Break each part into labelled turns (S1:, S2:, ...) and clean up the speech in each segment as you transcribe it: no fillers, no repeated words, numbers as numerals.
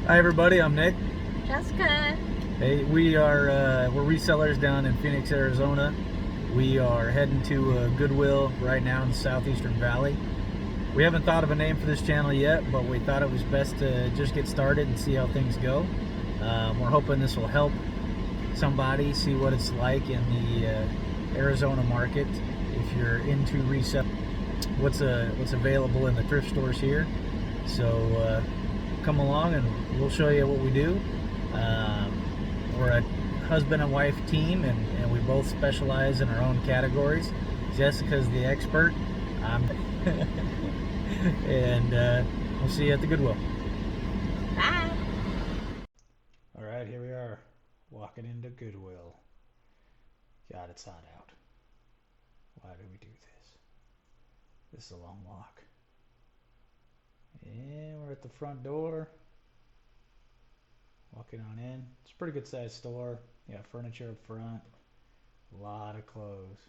S1: Hi everybody, I'm Nick.
S2: Jessica.
S1: Hey, we're resellers down in Phoenix, Arizona. We are heading to Goodwill right now in the Southeastern Valley. We haven't thought of a name for this channel yet, but we thought it was best to just get started and see how things go. We're hoping this will help somebody see what it's like in the Arizona market. If you're into resell, what's available in the thrift stores here. So come along and we'll show you what we do. We're a husband and wife team, and we both specialize in our own categories. Jessica's the expert. And we'll see you at the Goodwill.
S2: Bye.
S1: All right, here we are, walking into Goodwill. God, it's hot out. Why do we do this? This is a long walk. And we're at the front door. Walking on in. It's a pretty good sized store. You got furniture up front. A lot of clothes.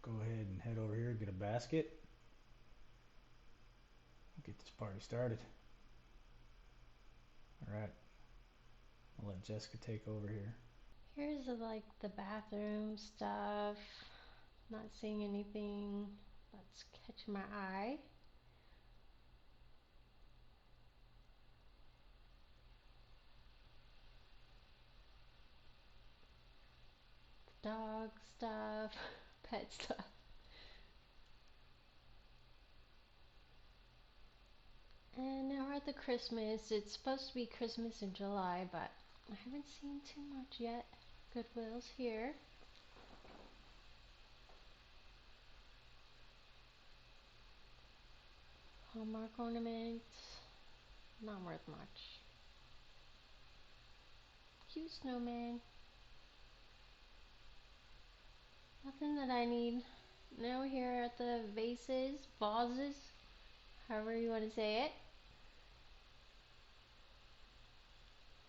S1: Go ahead and head over here and get a basket. Get this party started. Alright. I'll let Jessica take over here.
S2: Here's like the bathroom stuff. Not seeing anything that's catching my eye. Dog stuff, pet stuff. And now we're at the Christmas. It's supposed to be Christmas in July, but I haven't seen too much yet. Goodwill's here. Hallmark ornaments. Not worth much. Cute snowman. Nothing that I need. Now we're here at the vases, however you want to say it.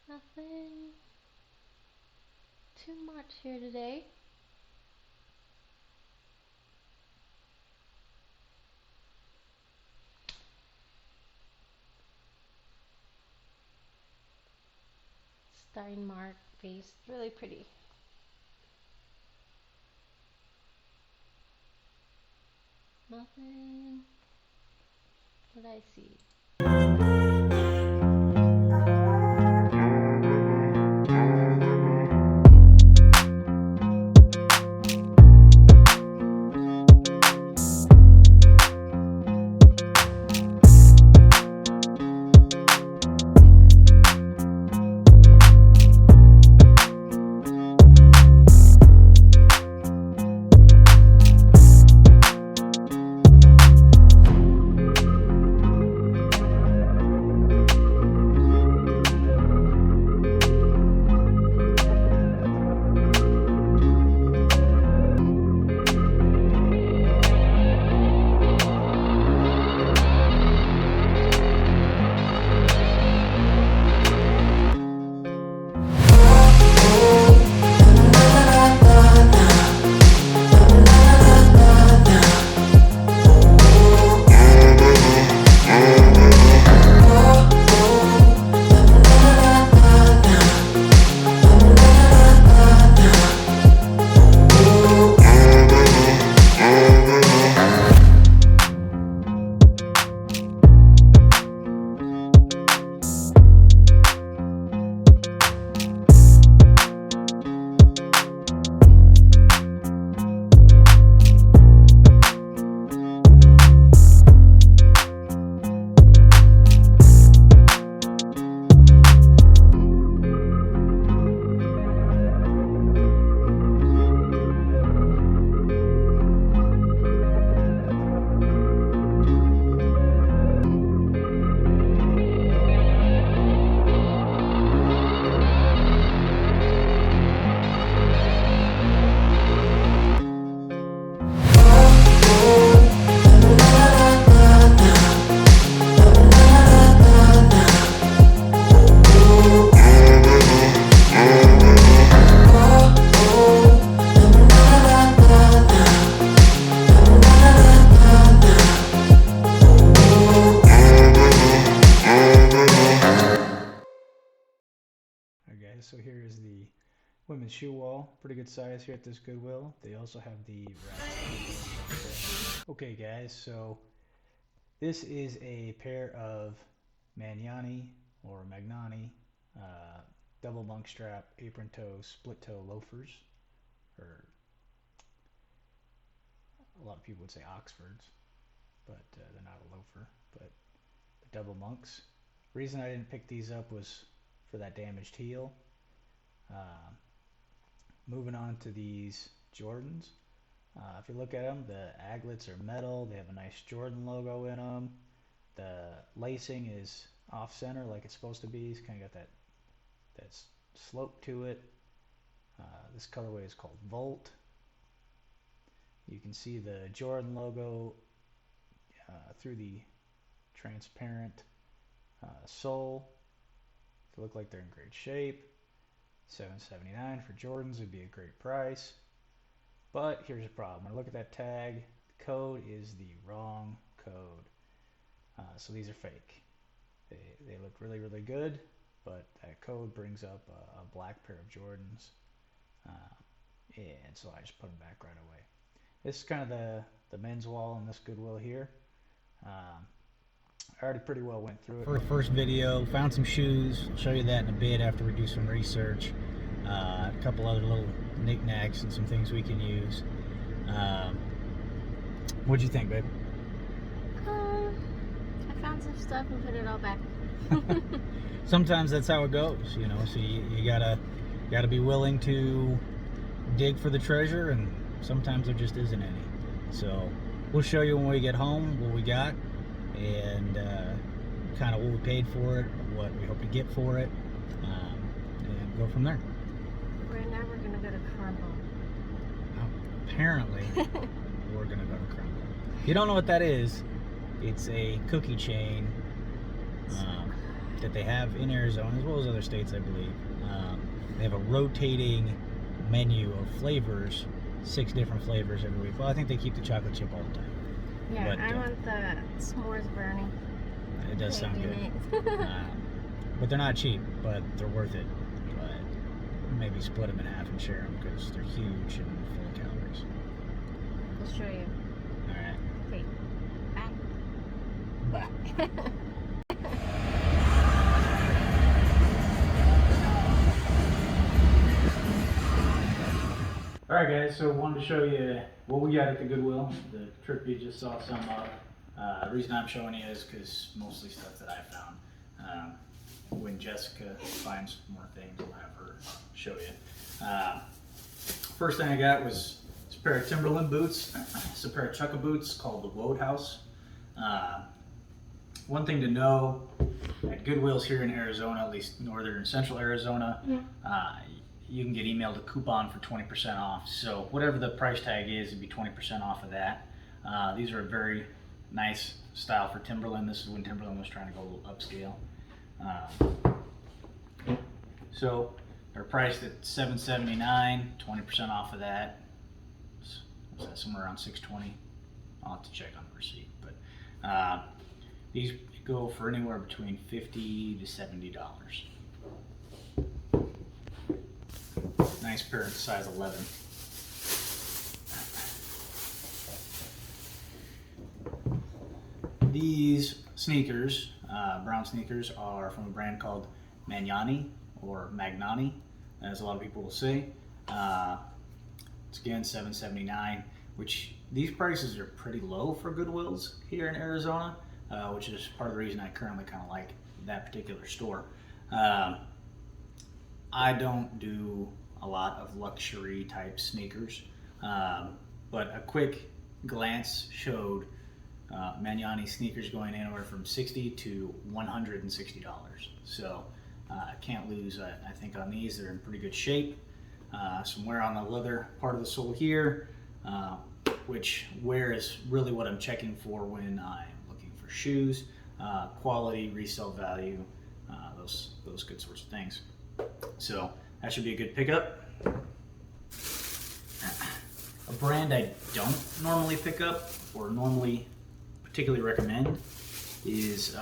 S2: Nothing too much here today. Steinmark vase, really pretty. Nothing that I see.
S1: guys, so here is the women's shoe wall. Pretty good size here at this Goodwill. They also have the rack. Okay guys, so this is a pair of Magnani or Magnani double monk strap apron toe split toe loafers, or a lot of people would say Oxfords, but they're not a loafer, but the double monks. Reason I didn't pick these up was for that damaged heel. Moving on to these Jordans. If you look at them, the aglets are metal. They have a nice Jordan logo in them. The lacing is off center like it's supposed to be. It's kind of got that slope to it. This colorway is called Volt. You can see the Jordan logo through the transparent sole. They look like they're in great shape. $7.79 for Jordans would be a great price. But here's the problem. When I look at that tag, the code is the wrong code. So these are fake. They look really, really good, but that code brings up a black pair of Jordans. And so I just put them back right away. This is kind of the men's wall in this Goodwill here. I already pretty well went through it. For the first video, found some shoes. I'll show you that in a bit after we do some research. A couple other little knickknacks and some things we can use. What'd you think, babe?
S2: I found some stuff and put it all back.
S1: Sometimes that's how it goes, you know. So you gotta be willing to dig for the treasure, and sometimes there just isn't any. So we'll show you when we get home what we got, and kind of what we paid for it, what we hope to get for it, and go from there.
S2: Right now we're gonna go to Crumble.
S1: Apparently, we're gonna go to Crumble. If you don't know what that is, it's a cookie chain that they have in Arizona as well as other states, I believe. They have a rotating menu of flavors, 6 different flavors every week. Well, I think they keep the chocolate chip all the time.
S2: Yeah,
S1: but,
S2: I want the s'mores brownie.
S1: It does sound good. But they're not cheap, but they're worth it. But maybe split them in half and share them because they're huge and full of calories.
S2: We'll show you.
S1: Alright.
S2: Okay.
S1: Bye.
S2: Bye.
S1: Alright guys, so wanted to show you what we got at the Goodwill. The trip you just saw some of. The reason I'm showing you is because mostly stuff that I found. When Jessica finds more things, we'll have her show you. First thing I got was this pair of Timberland boots. It's a pair of chukka boots called the Wodehouse. One thing to know, at Goodwills here in Arizona, at least northern and central Arizona, you can get emailed a coupon for 20% off. So whatever the price tag is, it'd be 20% off of that. These are a very nice style for Timberland. This is when Timberland was trying to go a little upscale. So they're priced at $7.79, 20% off of that. What's that, somewhere around $6.20? I'll have to check on the receipt. But these go for anywhere between $50 to $70. Nice pair, size 11. These sneakers, brown sneakers, are from a brand called Magnani or Magnani, as a lot of people will say. It's again $7.79, which these prices are pretty low for Goodwills here in Arizona, which is part of the reason I currently kind of like that particular store. I don't do a lot of luxury type sneakers, but a quick glance showed Magnani sneakers going anywhere from $60 to $160. So I can't lose, I think, on these. They're in pretty good shape. Some wear on the leather part of the sole here, which wear is really what I'm checking for when I'm looking for shoes. Quality, resale value, those good sorts of things. So that should be a good pickup. A brand I don't normally pick up or normally particularly recommend is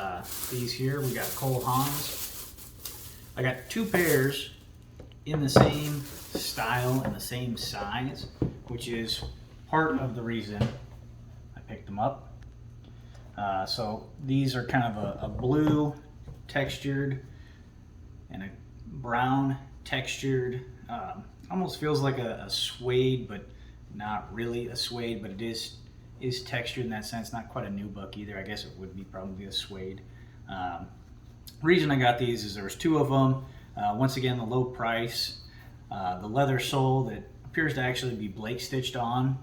S1: these here. We got Cole Haans. I got 2 pairs in the same style and the same size, which is part of the reason I picked them up. So these are kind of a blue textured and a brown textured, almost feels like a suede, but not really a suede, but it is textured in that sense. Not quite a nubuck either. I guess it would be probably a suede. Reason I got these is there was two of them. Once again, the low price, the leather sole that appears to actually be Blake stitched on.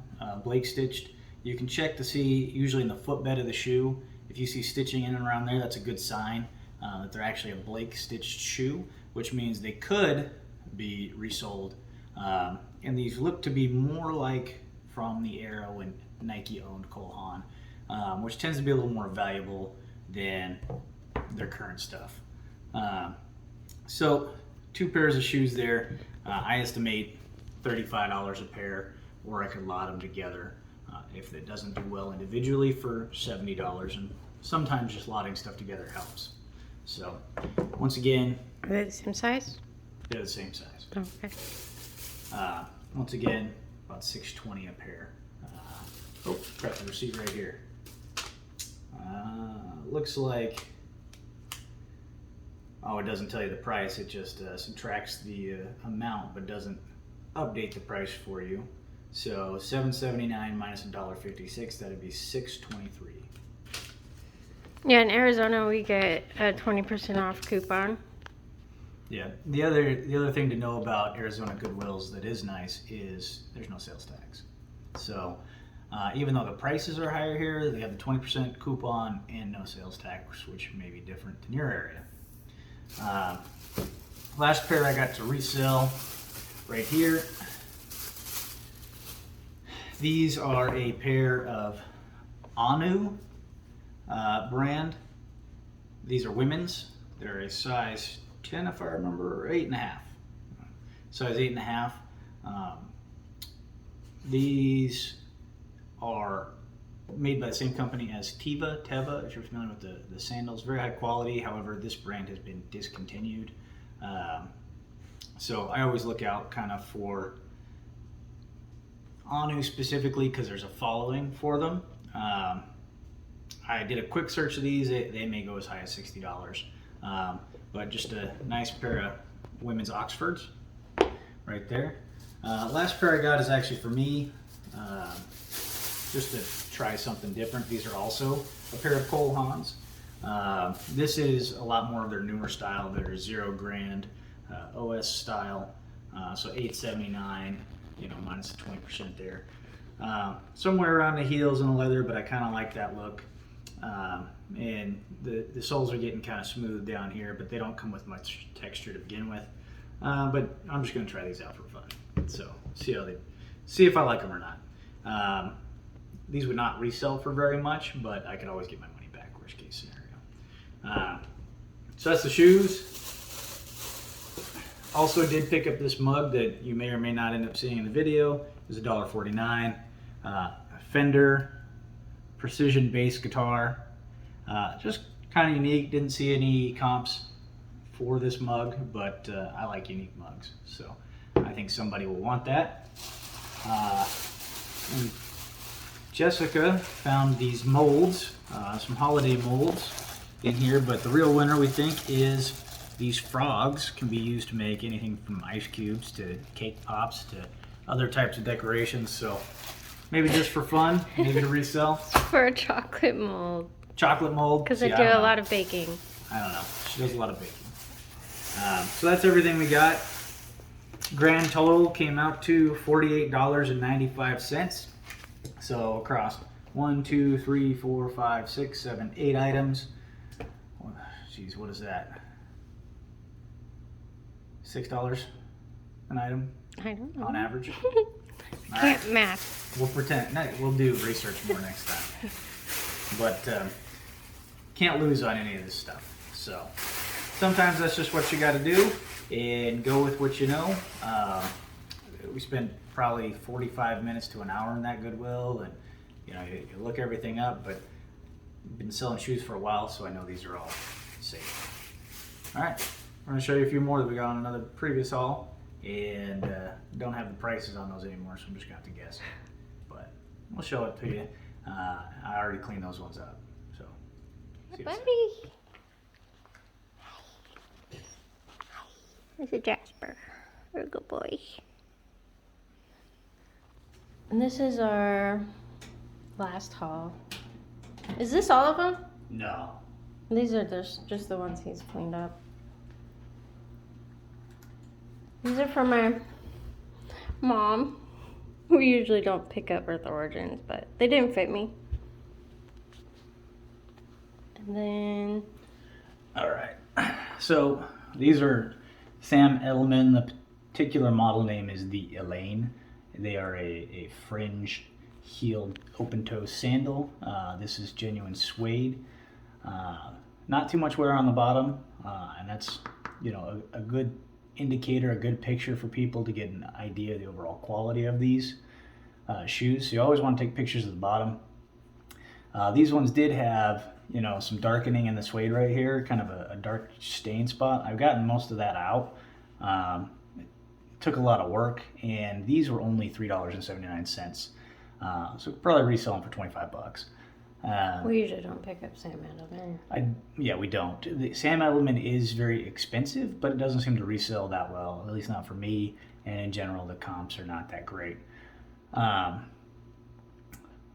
S1: Blake stitched. You can check to see, usually in the footbed of the shoe, if you see stitching in and around there, that's a good sign that they're actually a Blake stitched shoe, which means they could be resold. And these look to be more like from the era when Nike owned Cole Haan, which tends to be a little more valuable than their current stuff. So two pairs of shoes there. I estimate $35 a pair, or I could lot them together if it doesn't do well individually for $70, and sometimes just lotting stuff together helps. So once again,
S2: Are they the same size?
S1: they're the same size.
S2: Okay.
S1: Once again, about $6.20 a pair. Oh, got the receipt right here. Looks like, oh, it doesn't tell you the price. It just subtracts the amount, but doesn't update the price for you. So $7.79 minus $1.56, that'd be $6.23.
S2: Yeah, in Arizona we get a 20% off coupon.
S1: Yeah. The other thing to know about Arizona Goodwills that is nice is there's no sales tax. So even though the prices are higher here, they have the 20% coupon and no sales tax, which may be different in your area. Last pair I got to resell right here. These are a pair of Anu brand. These are women's. They're a size 10, if I remember, or 8.5. Size 8.5. These are made by the same company as Teva, if you're familiar with the sandals. Very high quality. However, this brand has been discontinued. So I always look out kind of for Anu specifically because there's a following for them. I did a quick search of these. They may go as high as $60. But just a nice pair of women's Oxfords right there. Last pair I got is actually for me, just to try something different. These are also a pair of Cole Haans. This is a lot more of their newer style. They're 0 grand OS style, so $8.79, minus the 20% there. Somewhere around the heels and the leather, but I kind of like that look. And the soles are getting kind of smooth down here, but they don't come with much texture to begin with. But I'm just going to try these out for fun. So see if I like them or not. These would not resell for very much, but I could always get my money back, worst case scenario. So that's the shoes. Also did pick up this mug that you may or may not end up seeing in the video. It's $1.49. Fender precision bass guitar. Just kind of unique. Didn't see any comps for this mug, but I like unique mugs, so I think somebody will want that. And Jessica found these molds, some holiday molds in here, but the real winner we think is these frogs. Can be used to make anything from ice cubes to cake pops to other types of decorations, so maybe just for fun, maybe to resell.
S2: For a chocolate mold.
S1: Chocolate mold.
S2: Because I do a lot of baking.
S1: I don't know. She does a lot of baking. So that's everything we got. Grand total came out to $48.95. So across 1, 2, 3, 4, 5, 6, 7, 8 items. Jeez, what is that? $6 an item
S2: I don't know.
S1: on average.
S2: Can't math.
S1: We'll pretend. No, we'll do research more next time. But can't lose on any of this stuff. So sometimes that's just what you got to do and go with what you know. We spent probably 45 minutes to an hour in that Goodwill, and you look everything up. But I've been selling shoes for a while, so I know these are all safe. All right, we're going to show you a few more that we got on another previous haul, and don't have the prices on those anymore, so I'm just gonna have to guess. But we'll show it to you. I already cleaned those ones up, so.
S2: Hey, buddy. This is Jasper. You're a good boy. And this is our last haul. Is this all of them?
S1: No.
S2: These are just the ones he's cleaned up. These are for my mom. We usually don't pick up Earth Origins, but they didn't fit me. And then...
S1: All right. So these are Sam Edelman. The particular model name is the Elaine. They are a fringe heeled open toe sandal. This is genuine suede. Not too much wear on the bottom, and that's, you know, a good indicator, a good picture for people to get an idea of the overall quality of these shoes. So you always want to take pictures of the bottom. These ones did have, you know, some darkening in the suede right here, kind of a dark stain spot. I've gotten most of that out. It took a lot of work, and these were only $3.79. So probably resell them for 25 bucks.
S2: We usually don't pick up Sam Edelman.
S1: Yeah, we don't. The Sam Edelman is very expensive, but it doesn't seem to resell that well, at least not for me, and in general the comps are not that great.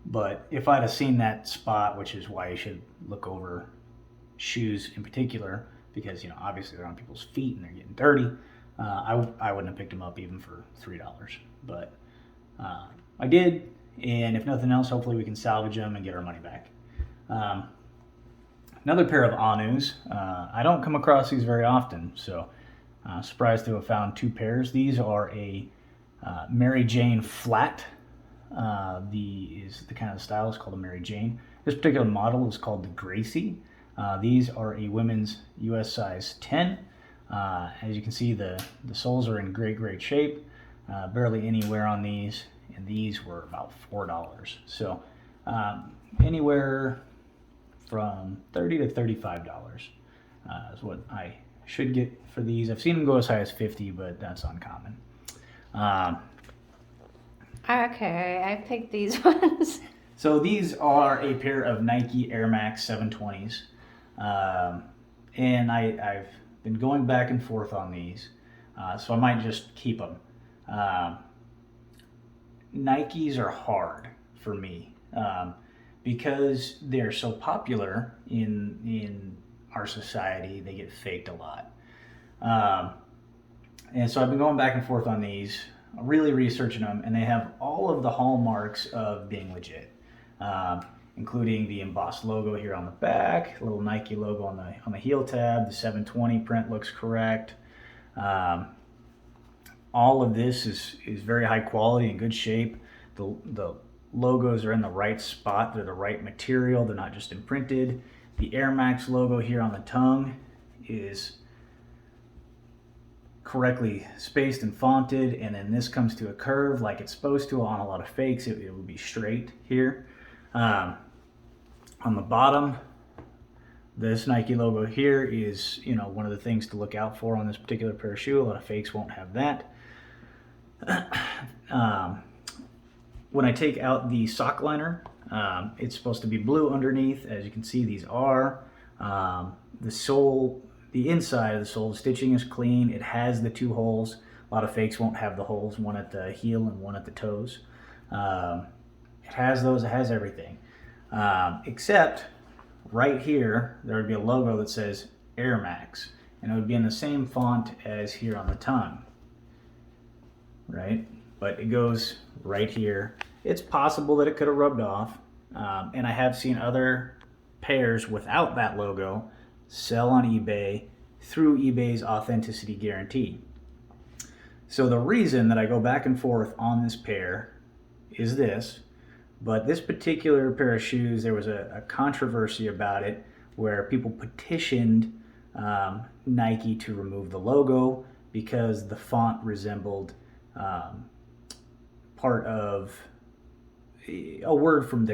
S1: But if I'd have seen that spot, which is why you should look over shoes in particular, because, you know, obviously they're on people's feet and they're getting dirty, I wouldn't have picked them up even for $3. But I did, and if nothing else, hopefully we can salvage them and get our money back. Another pair of Anus. I don't come across these very often, so surprised to have found two pairs. These are a Mary Jane flat. The kind of style is called a Mary Jane. This particular model is called the Gracie. These are a women's US size 10. As you can see, the soles are in great shape. Barely any wear on these, and these were about $4. So anywhere from $30 to $35 is what I should get for these. I've seen them go as high as $50, but that's uncommon.
S2: Okay, I picked these ones.
S1: So these are a pair of Nike Air Max 720s. And I've been going back and forth on these, so I might just keep them. Nikes are hard for me because they're so popular in our society. They get faked a lot. And so I've been going back and forth on these, really researching them, and they have all of the hallmarks of being legit, including the embossed logo here on the back, a little Nike logo on the heel tab. The 720 print looks correct. All of this is very high quality and good shape. The logos are in the right spot. They're the right material. They're not just imprinted. The Air Max logo here on the tongue is correctly spaced and fonted, and then this comes to a curve like it's supposed to. On a lot of fakes, it would be straight here. On the bottom, this Nike logo here is, you know, one of the things to look out for on this particular pair of shoe. A lot of fakes won't have that. When I take out the sock liner, it's supposed to be blue underneath. As you can see, these are. The sole, the inside of the sole, the stitching is clean. It has the two holes. A lot of fakes won't have the holes, one at the heel and one at the toes. It has those, it has everything. Except right here, there would be a logo that says Air Max, and it would be in the same font as here on the tongue, right? But it goes right here. It's possible that it could have rubbed off, and I have seen other pairs without that logo sell on eBay through eBay's authenticity guarantee. So the reason that I go back and forth on this pair is this. But this particular pair of shoes, there was a controversy about it where people petitioned Nike to remove the logo because the font resembled part of a word from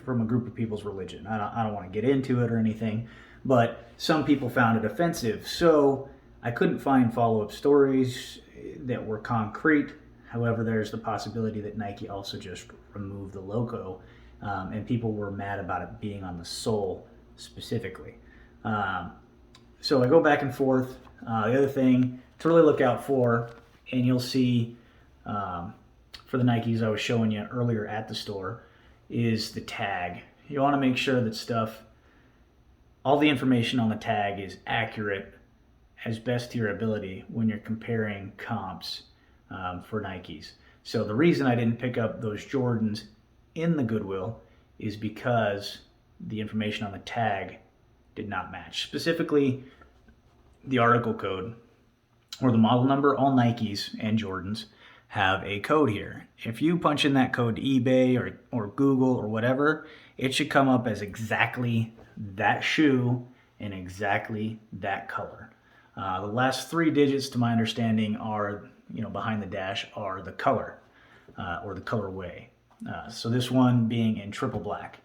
S1: from a group of people's religion. I don't want to get into it or anything, but some people found it offensive. So I couldn't find follow-up stories.
S3: that were concrete. However, there's the possibility that Nike also just removed the logo, and people were mad about it being on the sole specifically. So I go back and forth. The other thing to really look out for, and you'll see for the Nikes I was showing you earlier at the store, is the tag. You want to make sure that all the information on the tag is accurate as best to your ability when you're comparing comps for Nikes. So the reason I didn't pick up those Jordans in the Goodwill is because the information on the tag did not match. Specifically, the article code or the model number. All Nikes and Jordans have a code here. If you punch in that code to eBay or Google or whatever, it should come up as exactly that shoe in exactly that color. The last 3 digits, to my understanding, are, behind the dash, are the color or the colorway. So this one being in triple black.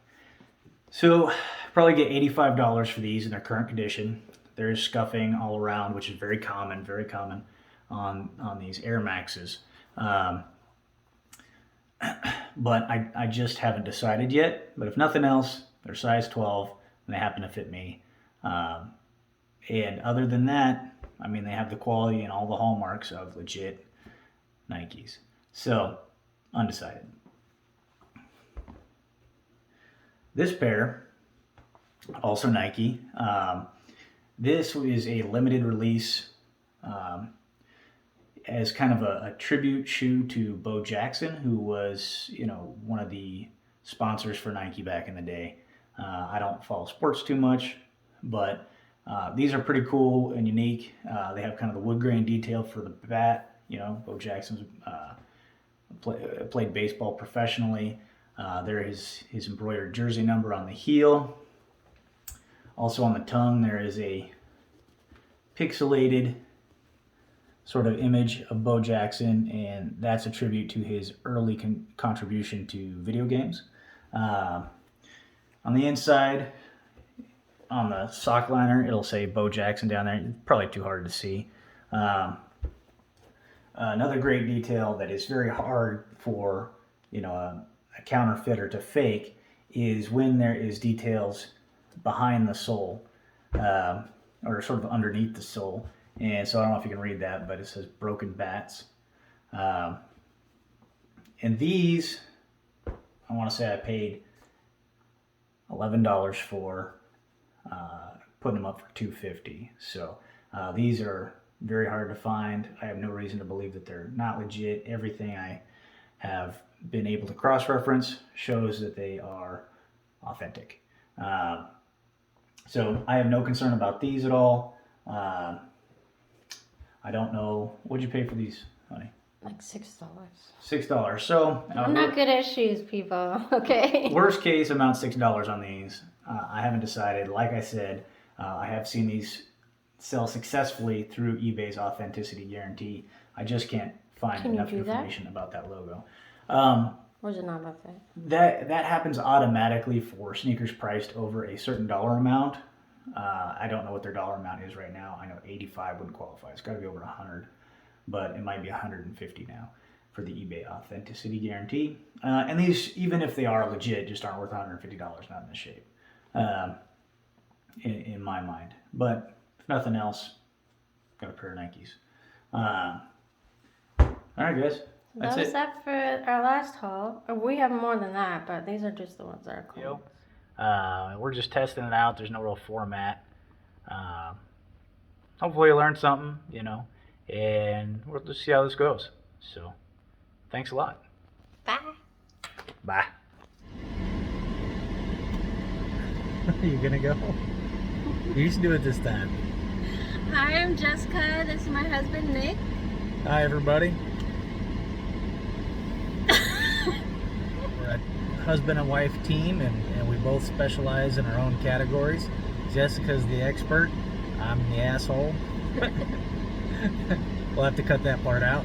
S3: So probably get $85 for these in their current condition. There's scuffing all around, which is very common on these Air Maxes. But I just haven't decided yet. But if nothing else, they're size 12 and they happen to fit me. And other than that, I mean, they have the quality and all the hallmarks of legit Nikes. So, undecided. This pair, also Nike. This is a limited release as kind of a tribute shoe to Bo Jackson, who was, one of the sponsors for Nike back in the day. I don't follow sports too much, but these are pretty cool and unique. They have kind of the wood grain detail for the bat. Bo Jackson's played baseball professionally. There is his embroidered jersey number on the heel. Also on the tongue, there is a pixelated sort of image of Bo Jackson, and that's a tribute to his early contribution to video games. On the inside, on the sock liner, it'll say Bo Jackson down there. It's probably too hard to see. Another great detail that is very hard for a counterfeiter to fake is when there is details behind the sole or sort of underneath the sole. And so I don't know if you can read that, but it says broken bats. And these, I want to say I paid $11 for, putting them up for $2.50. So these are very hard to find. I have no reason to believe that they're not legit. Everything I have been able to cross-reference shows that they are authentic. So I have no concern about these at all. I don't know. What'd you pay for these, honey?
S2: Like $6.
S3: $6. So
S2: I'm not good at shoes, people. Okay.
S3: Worst case amount, $6 on these. I haven't decided. Like I said, I have seen these sell successfully through eBay's authenticity guarantee. I just can't find enough information about that logo.
S2: Or is it not about that?
S3: That happens automatically for sneakers priced over a certain dollar amount. I don't know what their dollar amount is right now. I know 85 wouldn't qualify. It's got to be over 100, but it might be 150 now for the eBay authenticity guarantee. And these, even if they are legit, just aren't worth $150, not in this shape, in my mind. But if nothing else, got a pair of Nikes. All right, guys.
S2: That was that for our last haul. We have more than that, but these are just the ones that are cool.
S3: We're just testing it out. There's no real format. Hopefully you learned something, and we'll just see how this goes. So, thanks a lot.
S2: Bye.
S3: Bye.
S1: Are you gonna go? You should do it this time.
S2: Hi, I'm Jessica. This is my husband, Nick.
S1: Hi, everybody. We're a husband and wife team, and we both specialize in our own categories. Jessica's the expert. I'm the asshole. We'll have to cut that part out.